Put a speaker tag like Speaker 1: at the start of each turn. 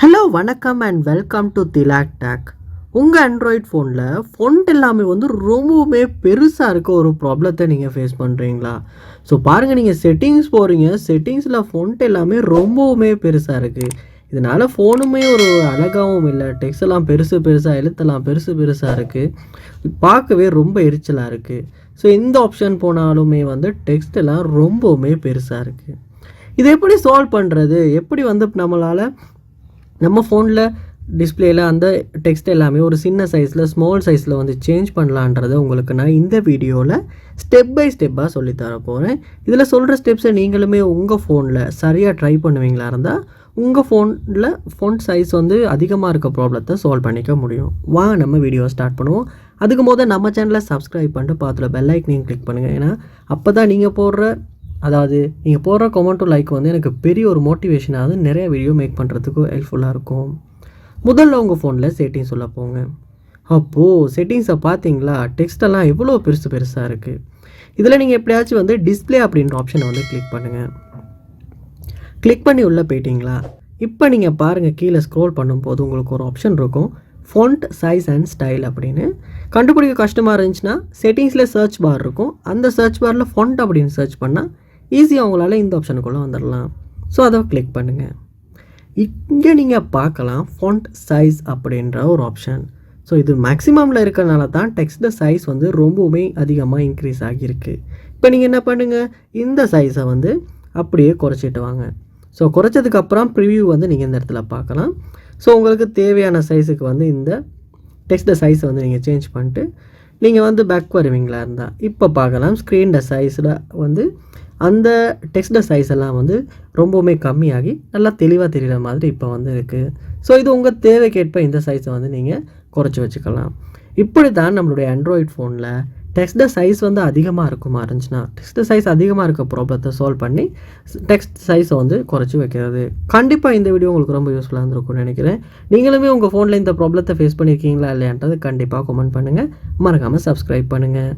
Speaker 1: Hello வணக்கம் and welcome to Thilak take. உங்கள் Android ஃபோனில் ஃபொண்ட் எல்லாமே ரொம்பவுமே பெருசாக இருக்க ஒரு ப்ராப்ளத்தை நீங்கள் ஃபேஸ் பண்ணுறீங்களா? ஸோ பாருங்கள், நீங்கள் செட்டிங்ஸ் போகிறீங்க, செட்டிங்ஸில் ஃபொண்ட் எல்லாமே ரொம்பவுமே பெருசாக இருக்குது. இதனால் ஃபோனுமே ஒரு அழகாகவும் இல்லை, டெக்ஸ்ட் எல்லாம் பெருசாக எழுத்தெல்லாம் பெருசாக இருக்குது, பார்க்கவே ரொம்ப எரிச்சலாக இருக்குது. ஸோ இந்த ஆப்ஷன் போனாலுமே டெக்ஸ்ட் எல்லாம் ரொம்பவுமே பெருசாக இருக்குது. இதை எப்படி சால்வ் பண்ணுறது? எப்படி நம்மளால் நம்ம ஃபோனில் டிஸ்பிளேயில் அந்த டெக்ஸ்ட் எல்லாமே ஒரு சின்ன சைஸில் ஸ்மால் சைஸில் சேஞ்ச் பண்ணலான்றதை உங்களுக்கு நான் இந்த வீடியோவில் ஸ்டெப் பை ஸ்டெப்பாக சொல்லித்தர போகிறேன். இதில் சொல்கிற ஸ்டெப்ஸை நீங்களுமே உங்கள் ஃபோனில் சரியாக ட்ரை பண்ணுவீங்களா இருந்தால் உங்கள் ஃபோனில் ஃபோன் சைஸ் அதிகமாக இருக்க ப்ராப்ளத்தை சால்வ் பண்ணிக்க முடியும். நம்ம வீடியோ ஸ்டார்ட் பண்ணுவோம். அதுக்கு போது நம்ம சேனலை சப்ஸ்கிரைப் பண்ணிட்டு பார்த்துல பெல் ஐக்கனையும் கிளிக் பண்ணுங்கள். ஏன்னா அப்போ தான் நீங்கள் போடுற கமெண்ட்டும் லைக் எனக்கு பெரிய ஒரு மோட்டிவேஷனாக நிறைய வீடியோ மேக் பண்ணுறதுக்கு ஹெல்ப்ஃபுல்லாக இருக்கும். முதல்ல உங்கள் ஃபோனில் செட்டிங்ஸ் உள்ள போங்க. அப்போது செட்டிங்ஸை பார்த்தீங்களா, டெக்ஸ்டெல்லாம் எவ்வளோ பெருசாக இருக்குது. இதில் நீங்கள் எப்படியாச்சும் டிஸ்பிளே அப்படின்ற ஆப்ஷனை கிளிக் பண்ணுங்கள். கிளிக் பண்ணி உள்ளே போயிட்டீங்களா? இப்போ நீங்கள் பாருங்கள், கீழே ஸ்க்ரோல் பண்ணும்போது உங்களுக்கு ஒரு ஆப்ஷன் இருக்கும், ஃபாண்ட் சைஸ் அண்ட் ஸ்டைல் அப்படின்னு. கண்டுபிடிக்க கஷ்டமாக இருந்துச்சுன்னா செட்டிங்ஸில் சர்ச் பார் இருக்கும், அந்த சர்ச் பாரில் ஃபாண்ட் அப்படின்னு சர்ச் பண்ணால் ஈஸியாக உங்களால் இந்த ஆப்ஷனுக்குள்ளே வந்துடலாம். ஸோ அதை கிளிக் பண்ணுங்கள். இங்கே நீங்கள் பார்க்கலாம் ஃபாண்ட் சைஸ் அப்படின்ற ஒரு ஆப்ஷன். ஸோ இது மேக்ஸிமமில் இருக்கிறனால தான் டெக்ஸ்ட் சைஸ் ரொம்பவுமே அதிகமாக இன்க்ரீஸ் ஆகியிருக்கு. இப்போ நீங்கள் என்ன பண்ணுங்கள், இந்த சைஸை அப்படியே குறைச்சிட்டு வாங்க. ஸோ குறைச்சதுக்கப்புறம் ப்ரிவ்யூ நீங்கள் இந்த இடத்துல பார்க்கலாம். ஸோ உங்களுக்கு தேவையான சைஸுக்கு இந்த டெக்ஸ்ட் சைஸை நீங்கள் சேஞ்ச் பண்ணிட்டு நீங்கள் பேக் வருவீங்களா இருந்தால் இப்போ பார்க்கலாம், ஸ்க்ரீன் சைஸில் அந்த டெக்ஸ்ட் சைஸ் எல்லாம் ரொம்பவுமே கம்மியாகி நல்லா தெளிவாக தெரிகிற மாதிரி இப்போ இருக்குது. ஸோ இது உங்கள் தேவைக்கேற்ப இந்த சைஸை நீங்கள் குறைச்சி வச்சுக்கலாம். இப்படி தான் நம்மளுடைய ஆண்ட்ராய்ட் ஃபோனில் டெக்ஸ்ட் சைஸ் அதிகமாக இருக்குமா இருந்துச்சுன்னா டெக்ஸ்ட் சைஸ் அதிகமாக இருக்க ப்ராப்ளத்தை சால்வ் பண்ணி டெக்ஸ்ட் சைஸை குறைச்சி வைக்கிறது. கண்டிப்பாக இந்த வீடியோ உங்களுக்கு ரொம்ப யூஸ்ஃபுல்லாக இருந்திருக்கும்னு நினைக்கிறேன். நீங்களுமே உங்கள் ஃபோனில் இந்த ப்ராப்ளத்தை ஃபேஸ் பண்ணியிருக்கீங்களா இல்லையான்றது கண்டிப்பாக கமெண்ட் பண்ணுங்கள். மறக்காமல் சப்ஸ்கிரைப் பண்ணுங்கள்.